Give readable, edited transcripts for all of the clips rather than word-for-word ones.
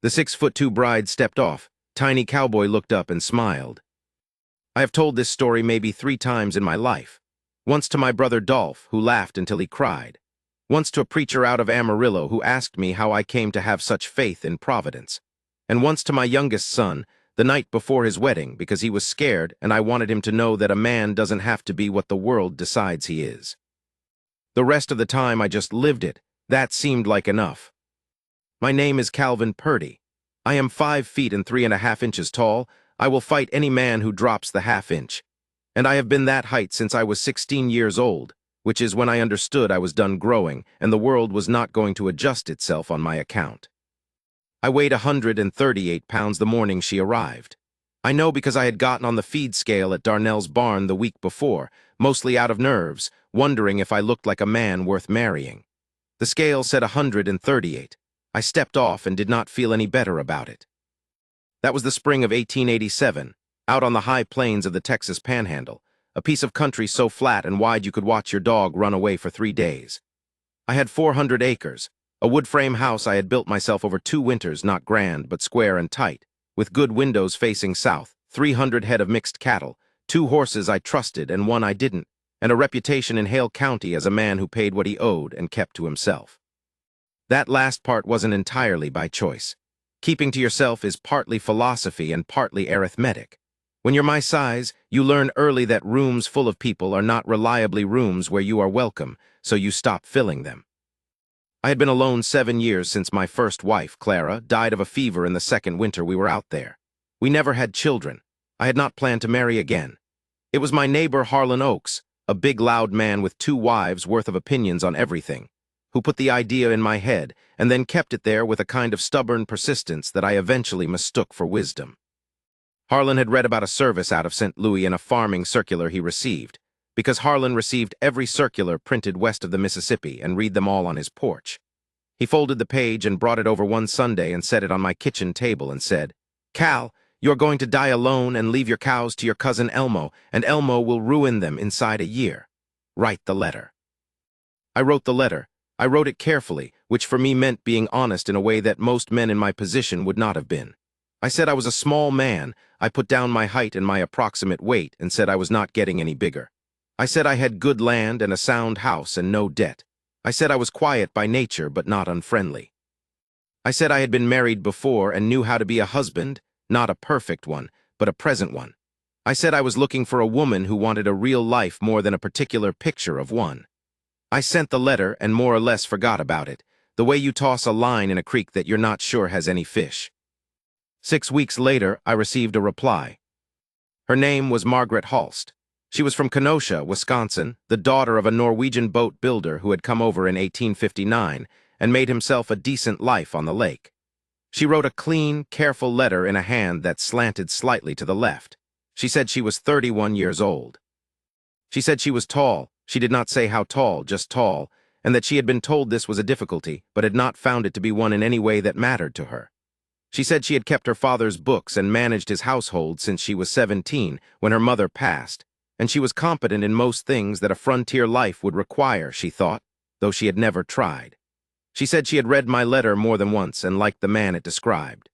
The 6'2" bride stepped off. Tiny Cowboy looked up and smiled. I have told this story maybe 3 times in my life. Once to my brother Dolph, who laughed until he cried. Once to a preacher out of Amarillo who asked me how I came to have such faith in Providence. And once to my youngest son, the night before his wedding, because he was scared and I wanted him to know that a man doesn't have to be what the world decides he is. The rest of the time I just lived it. That seemed like enough. My name is Calvin Purdy. I am 5 feet and 3½ inches tall. I will fight any man who drops the ½ inch. And I have been that height since I was 16 years old, which is when I understood I was done growing and the world was not going to adjust itself on my account. I weighed 138 pounds the morning she arrived. I know because I had gotten on the feed scale at Darnell's barn the week before, mostly out of nerves, wondering if I looked like a man worth marrying. The scale said 138. I stepped off and did not feel any better about it. That was the spring of 1887, out on the high plains of the Texas Panhandle, a piece of country so flat and wide you could watch your dog run away for 3 days. I had 400 acres, a wood frame house I had built myself over 2 winters, not grand but square and tight, with good windows facing south, 300 head of mixed cattle, 2 horses I trusted and 1 I didn't, and a reputation in Hale County as a man who paid what he owed and kept to himself. That last part wasn't entirely by choice. Keeping to yourself is partly philosophy and partly arithmetic. When you're my size, you learn early that rooms full of people are not reliably rooms where you are welcome, so you stop filling them. I had been alone 7 years since my first wife, Clara, died of a fever in the second winter we were out there. We never had children. I had not planned to marry again. It was my neighbor Harlan Oakes, a big loud man with 2 wives worth of opinions on everything, who put the idea in my head and then kept it there with a kind of stubborn persistence that I eventually mistook for wisdom. Harlan had read about a service out of St. Louis in a farming circular he received, because Harlan received every circular printed west of the Mississippi and read them all on his porch. He folded the page and brought it over one Sunday and set it on my kitchen table and said, "Cal, you're going to die alone and leave your cows to your cousin Elmo, and Elmo will ruin them inside a year. Write the letter." I wrote the letter. I wrote it carefully, which for me meant being honest in a way that most men in my position would not have been. I said I was a small man. I put down my height and my approximate weight and said I was not getting any bigger. I said I had good land and a sound house and no debt. I said I was quiet by nature but not unfriendly. I said I had been married before and knew how to be a husband, not a perfect one, but a present one. I said I was looking for a woman who wanted a real life more than a particular picture of one. I sent the letter and more or less forgot about it, the way you toss a line in a creek that you're not sure has any fish. 6 weeks later, I received a reply. Her name was Margaret Halst. She was from Kenosha, Wisconsin, the daughter of a Norwegian boat builder who had come over in 1859 and made himself a decent life on the lake. She wrote a clean, careful letter in a hand that slanted slightly to the left. She said she was 31 years old. She said she was tall. She did not say how tall, just tall, and that she had been told this was a difficulty, but had not found it to be one in any way that mattered to her. She said she had kept her father's books and managed his household since she was 17, when her mother passed, and she was competent in most things that a frontier life would require, she thought, though she had never tried. She said she had read my letter more than once and liked the man it described.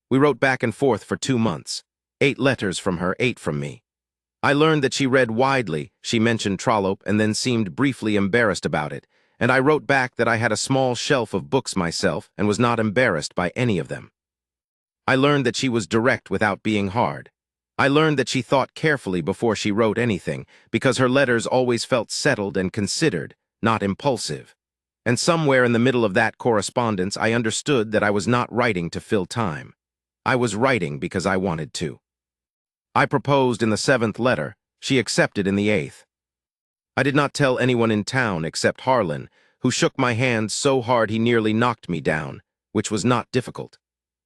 We wrote back and forth for 2 months. 8 letters from her, 8 from me. I learned that she read widely. She mentioned Trollope and then seemed briefly embarrassed about it, and I wrote back that I had a small shelf of books myself and was not embarrassed by any of them. I learned that she was direct without being hard. I learned that she thought carefully before she wrote anything, because her letters always felt settled and considered, not impulsive. And somewhere in the middle of that correspondence, I understood that I was not writing to fill time. I was writing because I wanted to. I proposed in the 7th letter. She accepted in the 8th. I did not tell anyone in town except Harlan, who shook my hand so hard he nearly knocked me down, which was not difficult.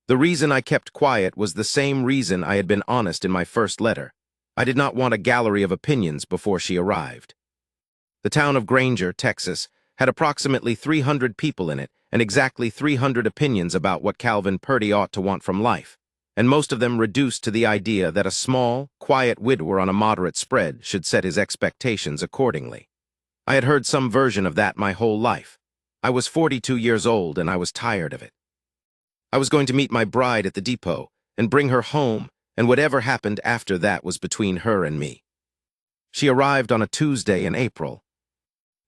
The reason I kept quiet was the same reason I had been honest in my first letter. I did not want a gallery of opinions before she arrived. The town of Granger, Texas, had approximately 300 people in it and exactly 300 opinions about what Calvin Purdy ought to want from life, and most of them reduced to the idea that a small, quiet widower on a moderate spread should set his expectations accordingly. I had heard some version of that my whole life. I was 42 years old and I was tired of it. I was going to meet my bride at the depot and bring her home, and whatever happened after that was between her and me. She arrived on a Tuesday in April.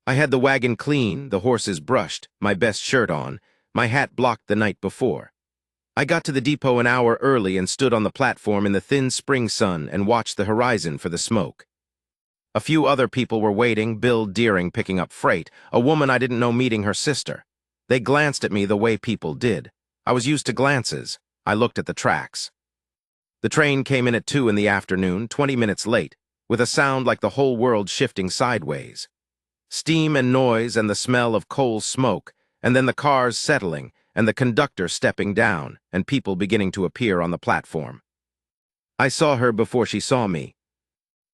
I had the wagon clean, the horses brushed, my best shirt on, my hat blocked the night before. I got to the depot an hour early and stood on the platform in the thin spring sun and watched the horizon for the smoke. A few other people were waiting, Bill Deering picking up freight, a woman I didn't know meeting her sister. They glanced at me the way people did. I was used to glances. I looked at the tracks. The train came in at 2 in the afternoon, 20 minutes late, with a sound like the whole world shifting sideways. Steam and noise and the smell of coal smoke, and then the cars settling, and the conductor stepping down, and people beginning to appear on the platform. I saw her before she saw me.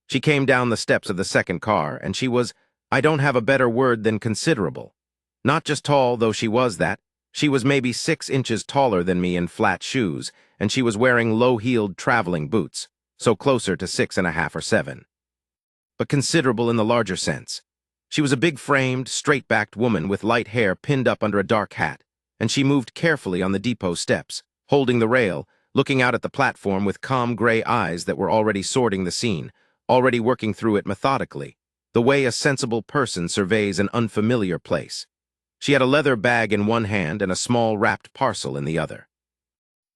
She came down the steps of the second car, and she was, I don't have a better word than considerable. Not just tall, though she was that. She was maybe 6 inches taller than me in flat shoes, and she was wearing low-heeled traveling boots, so closer to 6.5 or 7. But considerable in the larger sense. She was a big-framed, straight-backed woman with light hair pinned up under a dark hat, and she moved carefully on the depot steps, holding the rail, looking out at the platform with calm gray eyes that were already sorting the scene, already working through it methodically, the way a sensible person surveys an unfamiliar place. She had a leather bag in one hand and a small wrapped parcel in the other.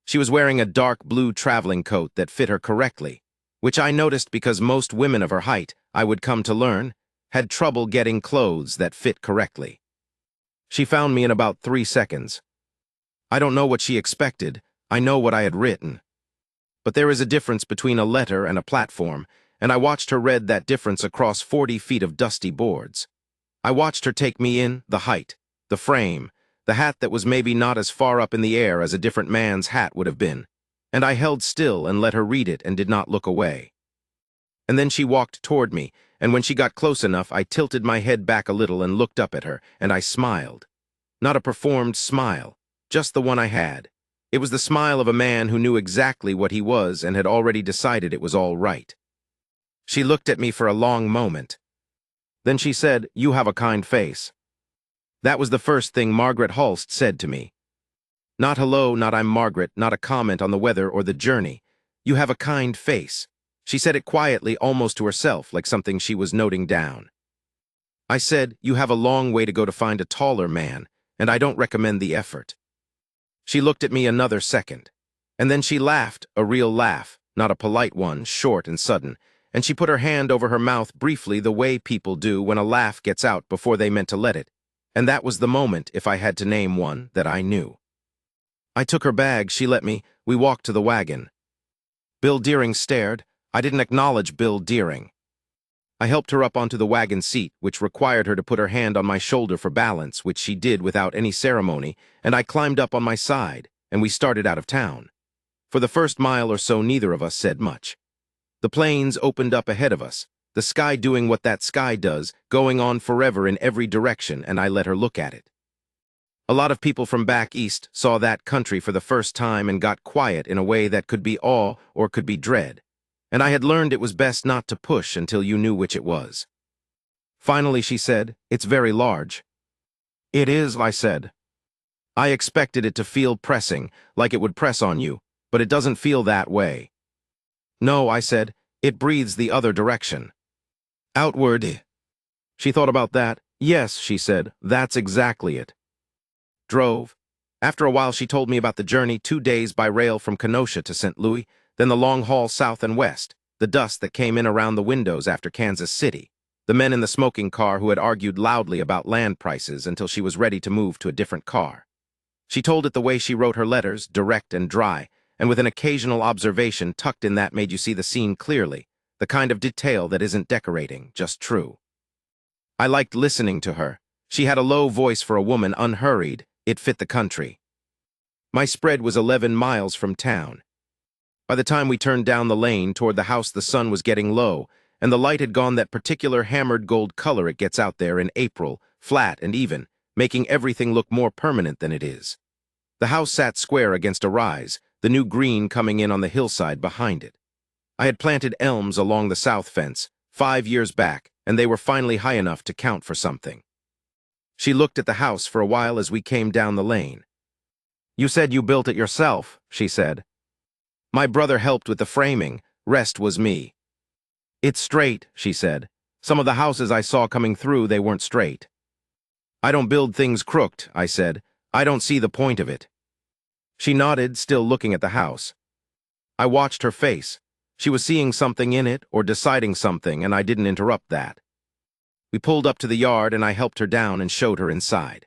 She was wearing a dark blue traveling coat that fit her correctly, which I noticed because most women of her height, I would come to learn, had trouble getting clothes that fit correctly. She found me in about 3 seconds. I don't know what she expected, I know what I had written. But there is a difference between a letter and a platform, and I watched her read that difference across 40 feet of dusty boards. I watched her take me in, the height, the frame, the hat that was maybe not as far up in the air as a different man's hat would have been, and I held still and let her read it and did not look away. And then she walked toward me, and when she got close enough, I tilted my head back a little and looked up at her, and I smiled. Not a performed smile, just the one I had. It was the smile of a man who knew exactly what he was and had already decided it was all right. She looked at me for a long moment. Then she said, "You have a kind face." That was the first thing Margaret Hulst said to me. Not hello, not I'm Margaret, not a comment on the weather or the journey. You have a kind face. She said it quietly, almost to herself, like something she was noting down. I said, "You have a long way to go to find a taller man, and I don't recommend the effort." She looked at me another second, and then she laughed, a real laugh, not a polite one, short and sudden, and she put her hand over her mouth briefly the way people do when a laugh gets out before they meant to let it, and that was the moment, if I had to name one, that I knew. I took her bag, she let me, we walked to the wagon. Bill Deering stared. I didn't acknowledge Bill Deering. I helped her up onto the wagon seat, which required her to put her hand on my shoulder for balance, which she did without any ceremony, and I climbed up on my side, and we started out of town. For the first mile or so, neither of us said much. The plains opened up ahead of us, the sky doing what that sky does, going on forever in every direction, and I let her look at it. A lot of people from back east saw that country for the first time and got quiet in a way that could be awe or could be dread, and I had learned it was best not to push until you knew which it was. Finally, she said, "It's very large." "It is," I said. "I expected it to feel pressing, like it would press on you, but it doesn't feel that way." "No," I said, "it breathes the other direction. Outward." She thought about that. "Yes," she said, "that's exactly it." Drove. After a while, she told me about the journey, 2 days by rail from Kenosha to St. Louis, then the long haul south and west, the dust that came in around the windows after Kansas City, the men in the smoking car who had argued loudly about land prices until she was ready to move to a different car. She told it the way she wrote her letters, direct and dry, and with an occasional observation tucked in that made you see the scene clearly, the kind of detail that isn't decorating, just true. I liked listening to her. She had a low voice for a woman, unhurried. It fit the country. My spread was 11 miles from town. By the time we turned down the lane toward the house, the sun was getting low, and the light had gone that particular hammered gold color it gets out there in April, flat and even, making everything look more permanent than it is. The house sat square against a rise, the new green coming in on the hillside behind it. I had planted elms along the south fence 5 years back, and they were finally high enough to count for something. She looked at the house for a while as we came down the lane. You said you built it yourself, she said. My brother helped with the framing, rest was me. It's straight, she said. Some of the houses I saw coming through, they weren't straight. I don't build things crooked, I said. I don't see the point of it. She nodded, still looking at the house. I watched her face. She was seeing something in it or deciding something, and I didn't interrupt that. We pulled up to the yard and I helped her down and showed her inside.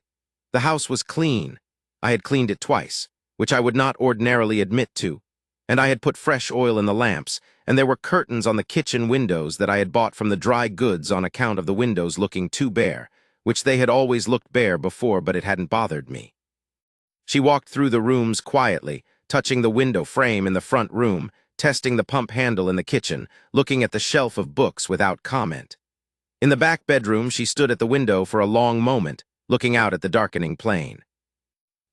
The house was clean. I had cleaned it twice, which I would not ordinarily admit to, and I had put fresh oil in the lamps, and there were curtains on the kitchen windows that I had bought from the dry goods on account of the windows looking too bare, which they had always looked bare before, but it hadn't bothered me. She walked through the rooms quietly, touching the window frame in the front room, testing the pump handle in the kitchen, looking at the shelf of books without comment. In the back bedroom, she stood at the window for a long moment, looking out at the darkening plain.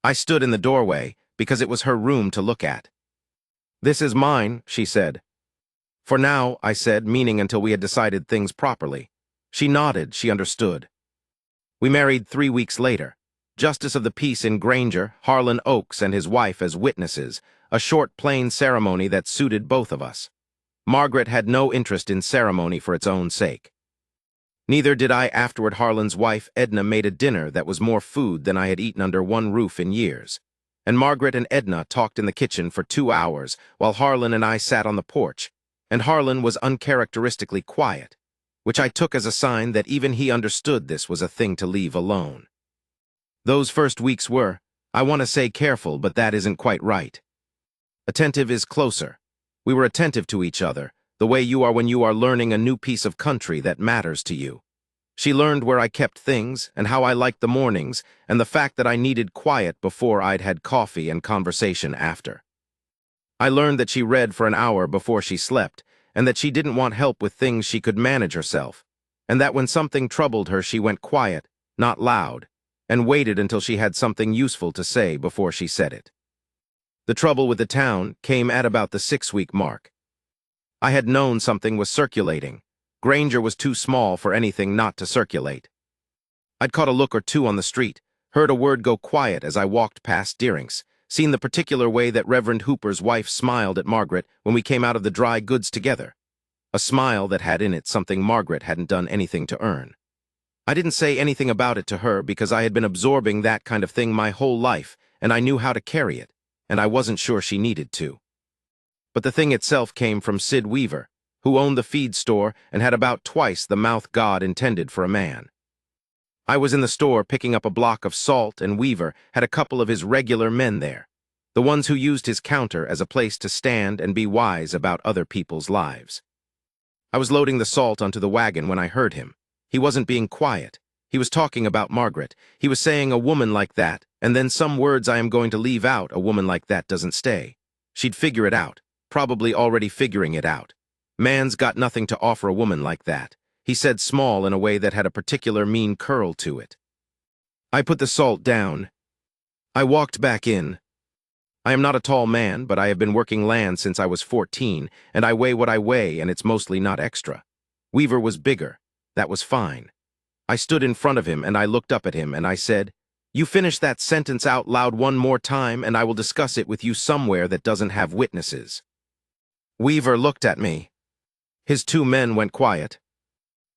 I stood in the doorway because it was her room to look at. This is mine, she said. For now, I said, meaning until we had decided things properly. She nodded, she understood. We married 3 weeks later. Justice of the Peace in Granger, Harlan Oakes and his wife as witnesses, a short, plain ceremony that suited both of us. Margaret had no interest in ceremony for its own sake. Neither did I afterward. Harlan's wife, Edna, made a dinner that was more food than I had eaten under one roof in years. And Margaret and Edna talked in the kitchen for 2 hours, while Harlan and I sat on the porch, and Harlan was uncharacteristically quiet, which I took as a sign that even he understood this was a thing to leave alone. Those first weeks were, I want to say careful, but that isn't quite right. Attentive is closer. We were attentive to each other, the way you are when you are learning a new piece of country that matters to you. She learned where I kept things and how I liked the mornings and the fact that I needed quiet before I'd had coffee and conversation after. I learned that she read for an hour before she slept and that she didn't want help with things she could manage herself, and that when something troubled her she went quiet, not loud, and waited until she had something useful to say before she said it. The trouble with the town came at about the 6-week mark. I had known something was circulating. Granger was too small for anything not to circulate. I'd caught a look or two on the street, heard a word go quiet as I walked past Deering's, seen the particular way that Reverend Hooper's wife smiled at Margaret when we came out of the dry goods together. A smile that had in it something Margaret hadn't done anything to earn. I didn't say anything about it to her because I had been absorbing that kind of thing my whole life, and I knew how to carry it, and I wasn't sure she needed to. But the thing itself came from Sid Weaver, who owned the feed store and had about twice the mouth God intended for a man. I was in the store picking up a block of salt, and Weaver had a couple of his regular men there, the ones who used his counter as a place to stand and be wise about other people's lives. I was loading the salt onto the wagon when I heard him. He wasn't being quiet. He was talking about Margaret. He was saying a woman like that, and then some words I am going to leave out. A woman like that doesn't stay. She'd figure it out, probably already figuring it out. Man's got nothing to offer a woman like that. He said small in a way that had a particular mean curl to it. I put the salt down. I walked back in. I am not a tall man, but I have been working land since I was 14, and I weigh what I weigh, and it's mostly not extra. Weaver was bigger. That was fine. I stood in front of him, and I looked up at him, and I said, "You finish that sentence out loud one more time, and I will discuss it with you somewhere that doesn't have witnesses." Weaver looked at me. His 2 men went quiet.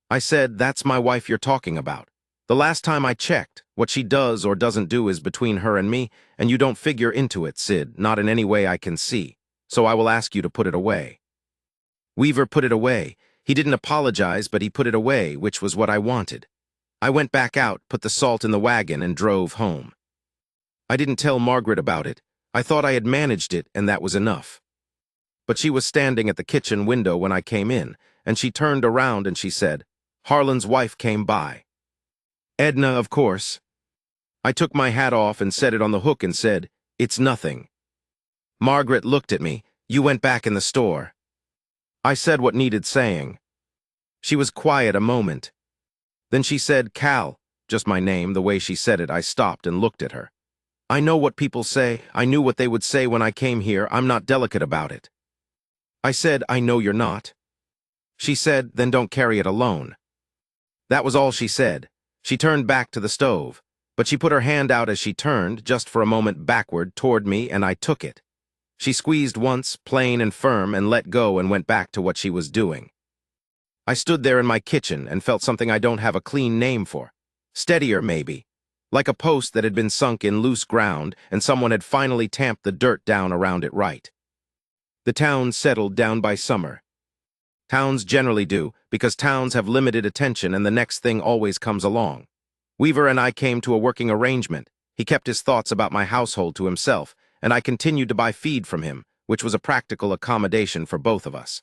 I said, "That's my wife you're talking about. The last time I checked, what she does or doesn't do is between her and me, and you don't figure into it, Sid, not in any way I can see. So I will ask you to put it away." Weaver put it away. He didn't apologize, but he put it away, which was what I wanted. I went back out, put the salt in the wagon, and drove home. I didn't tell Margaret about it. I thought I had managed it, and that was enough. But she was standing at the kitchen window when I came in, and she turned around and she said, "Harlan's wife came by." Edna, of course. I took my hat off and set it on the hook and said, "It's nothing." Margaret looked at me. "You went back in the store." I said what needed saying. She was quiet a moment. Then she said, "Cal," just my name, the way she said it. I stopped and looked at her. I know what people say. I knew what they would say when I came here. I'm not delicate about it. I said, "I know you're not." She said, "Then don't carry it alone." That was all she said. She turned back to the stove. But she put her hand out as she turned, just for a moment backward, toward me, and I took it. She squeezed once, plain and firm, and let go and went back to what she was doing. I stood there in my kitchen and felt something I don't have a clean name for. Steadier, maybe. Like a post that had been sunk in loose ground and someone had finally tamped the dirt down around it right. The town settled down by summer. Towns generally do, because towns have limited attention and the next thing always comes along. Weaver and I came to a working arrangement. He kept his thoughts about my household to himself, and I continued to buy feed from him, which was a practical accommodation for both of us.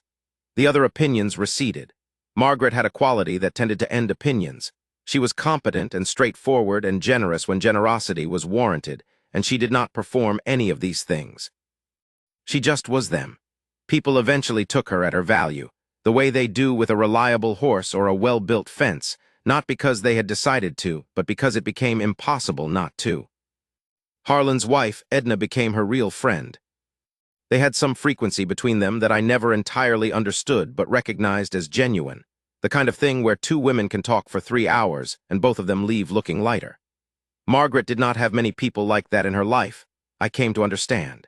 The other opinions receded. Margaret had a quality that tended to end opinions. She was competent and straightforward and generous when generosity was warranted, and she did not perform any of these things. She just was them. People eventually took her at her value, the way they do with a reliable horse or a well-built fence, not because they had decided to, but because it became impossible not to. Harlan's wife, Edna, became her real friend. They had some frequency between them that I never entirely understood but recognized as genuine, the kind of thing where two women can talk for 3 hours and both of them leave looking lighter. Margaret did not have many people like that in her life, I came to understand.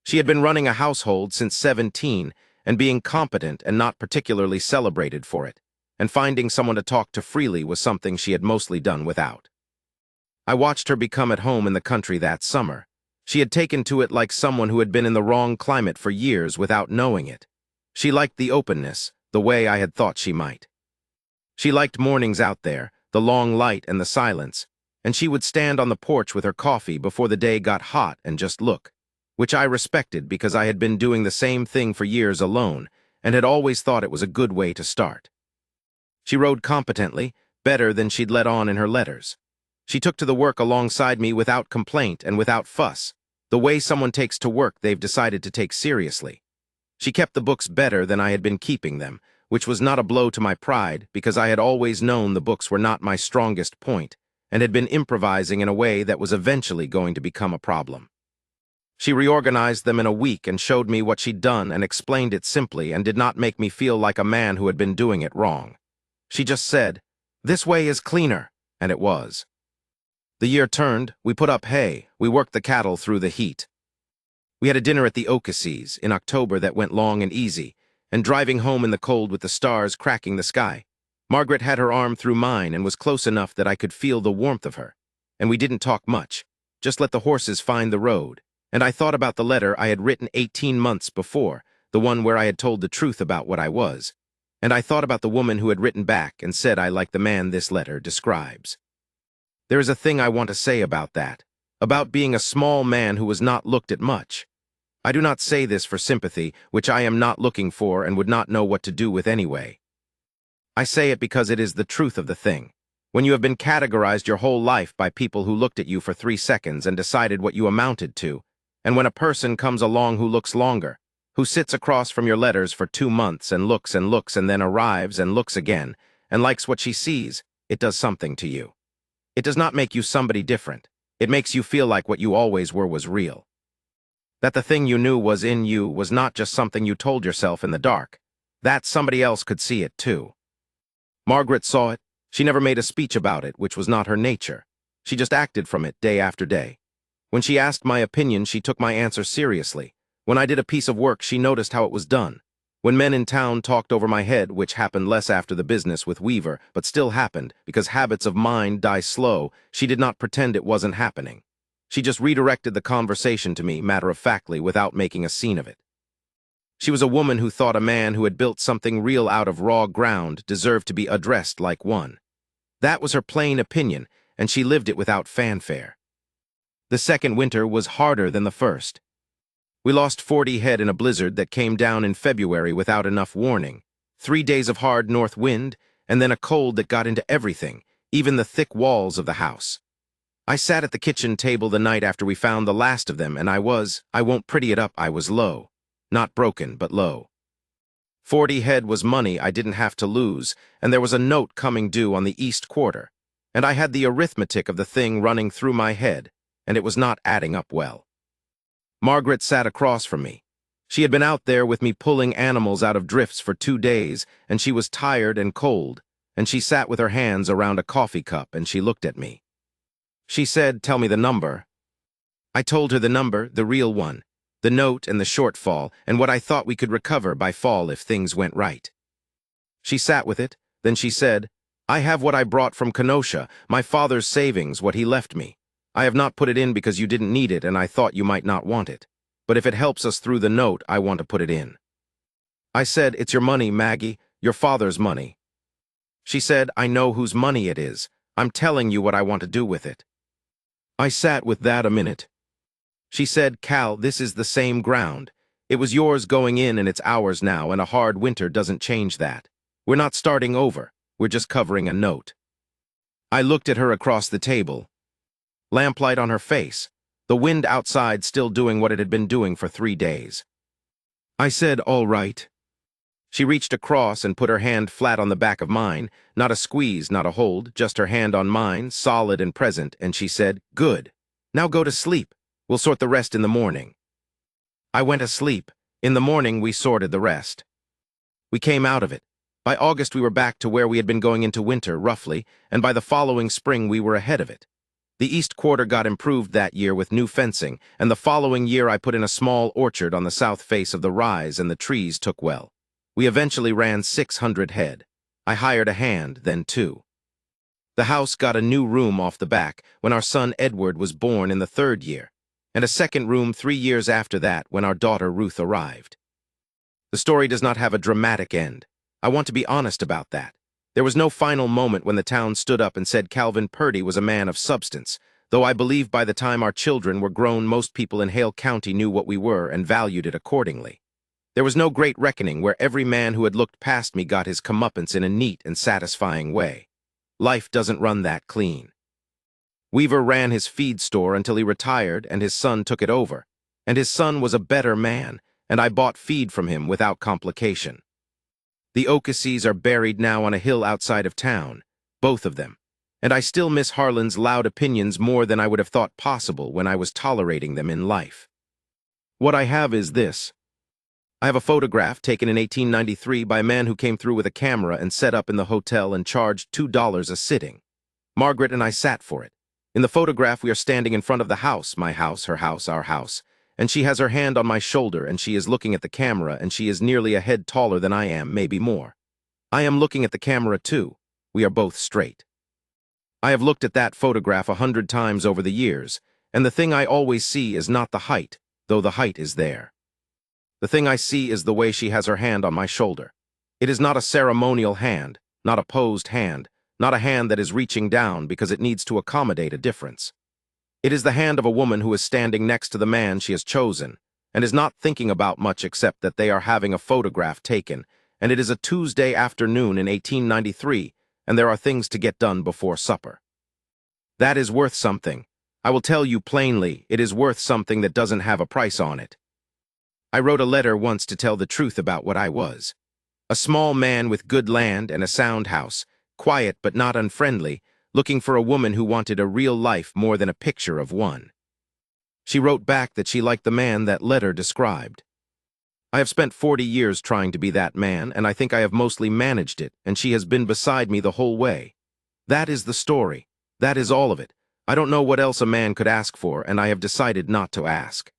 She had been running a household since 17 and being competent and not particularly celebrated for it, and finding someone to talk to freely was something she had mostly done without. I watched her become at home in the country that summer. She had taken to it like someone who had been in the wrong climate for years without knowing it. She liked the openness, the way I had thought she might. She liked mornings out there, the long light and the silence, and she would stand on the porch with her coffee before the day got hot and just look, which I respected because I had been doing the same thing for years alone and had always thought it was a good way to start. She rode competently, better than she'd let on in her letters. She took to the work alongside me without complaint and without fuss, the way someone takes to work they've decided to take seriously. She kept the books better than I had been keeping them, which was not a blow to my pride because I had always known the books were not my strongest point and had been improvising in a way that was eventually going to become a problem. She reorganized them in a week and showed me what she'd done and explained it simply and did not make me feel like a man who had been doing it wrong. She just said, "This way is cleaner," and it was. The year turned, we put up hay, we worked the cattle through the heat. We had a dinner at the Ocasees in October that went long and easy, and driving home in the cold with the stars cracking the sky. Margaret had her arm through mine and was close enough that I could feel the warmth of her, and we didn't talk much, just let the horses find the road, and I thought about the letter I had written 18 months before, the one where I had told the truth about what I was, and I thought about the woman who had written back and said I liked the man this letter describes. There is a thing I want to say about that, about being a small man who was not looked at much. I do not say this for sympathy, which I am not looking for and would not know what to do with anyway. I say it because it is the truth of the thing. When you have been categorized your whole life by people who looked at you for 3 seconds and decided what you amounted to, and when a person comes along who looks longer, who sits across from your letters for 2 months and looks and then arrives and looks again, and likes what she sees, it does something to you. It does not make you somebody different. It makes you feel like what you always were was real. That the thing you knew was in you was not just something you told yourself in the dark. That somebody else could see it too. Margaret saw it. She never made a speech about it, which was not her nature. She just acted from it day after day. When she asked my opinion, she took my answer seriously. When I did a piece of work, she noticed how it was done. When men in town talked over my head, which happened less after the business with Weaver, but still happened, because habits of mind die slow, she did not pretend it wasn't happening. She just redirected the conversation to me, matter-of-factly, without making a scene of it. She was a woman who thought a man who had built something real out of raw ground deserved to be addressed like one. That was her plain opinion, and she lived it without fanfare. The second winter was harder than the first. We lost 40 head in a blizzard that came down in February without enough warning. 3 days of hard north wind, and then a cold that got into everything, even the thick walls of the house. I sat at the kitchen table the night after we found the last of them, and I won't pretty it up, I was low. Not broken, but low. 40 head was money I didn't have to lose, and there was a note coming due on the East Quarter, and I had the arithmetic of the thing running through my head, and it was not adding up well. Margaret sat across from me. She had been out there with me pulling animals out of drifts for 2 days, and she was tired and cold, and she sat with her hands around a coffee cup and she looked at me. She said, "Tell me the number." I told her the number, the real one, the note and the shortfall, and what I thought we could recover by fall if things went right. She sat with it, then she said, "I have what I brought from Kenosha, my father's savings, what he left me. I have not put it in because you didn't need it and I thought you might not want it. But if it helps us through the note, I want to put it in." I said, "It's your money, Maggie, your father's money." She said, "I know whose money it is. I'm telling you what I want to do with it." I sat with that a minute. She said, "Cal, this is the same ground. It was yours going in and it's ours now, and a hard winter doesn't change that. We're not starting over. We're just covering a note." I looked at her across the table. Lamplight on her face, the wind outside still doing what it had been doing for 3 days. I said, "All right." She reached across and put her hand flat on the back of mine, not a squeeze, not a hold, just her hand on mine, solid and present, and she said, "Good. Now go to sleep. We'll sort the rest in the morning." I went asleep. In the morning, we sorted the rest. We came out of it. By August, we were back to where we had been going into winter, roughly, and by the following spring, we were ahead of it. The East Quarter got improved that year with new fencing, and the following year I put in a small orchard on the south face of the rise, and the trees took well. We eventually ran 600 head. I hired a hand, then 2. The house got a new room off the back when our son Edward was born in the 3rd year, and a second room 3 years after that when our daughter Ruth arrived. The story does not have a dramatic end. I want to be honest about that. There was no final moment when the town stood up and said Calvin Purdy was a man of substance, though I believe by the time our children were grown, most people in Hale County knew what we were and valued it accordingly. There was no great reckoning where every man who had looked past me got his comeuppance in a neat and satisfying way. Life doesn't run that clean. Weaver ran his feed store until he retired and his son took it over, and his son was a better man, and I bought feed from him without complication. The Okesees are buried now on a hill outside of town, both of them, and I still miss Harlan's loud opinions more than I would have thought possible when I was tolerating them in life. What I have is this. I have a photograph taken in 1893 by a man who came through with a camera and set up in the hotel and charged $2 a sitting. Margaret and I sat for it. In the photograph, we are standing in front of the house, my house, her house, our house, and she has her hand on my shoulder and she is looking at the camera and she is nearly a head taller than I am, maybe more. I am looking at the camera too. We are both straight. I have looked at that photograph 100 times over the years, and the thing I always see is not the height, though the height is there. The thing I see is the way she has her hand on my shoulder. It is not a ceremonial hand, not a posed hand, not a hand that is reaching down because it needs to accommodate a difference. It is the hand of a woman who is standing next to the man she has chosen, and is not thinking about much except that they are having a photograph taken, and it is a Tuesday afternoon in 1893, and there are things to get done before supper. That is worth something. I will tell you plainly, it is worth something that doesn't have a price on it. I wrote a letter once to tell the truth about what I was. A small man with good land and a sound house, quiet but not unfriendly, looking for a woman who wanted a real life more than a picture of one. She wrote back that she liked the man that letter described. I have spent 40 years trying to be that man, and I think I have mostly managed it, and she has been beside me the whole way. That is the story. That is all of it. I don't know what else a man could ask for, and I have decided not to ask.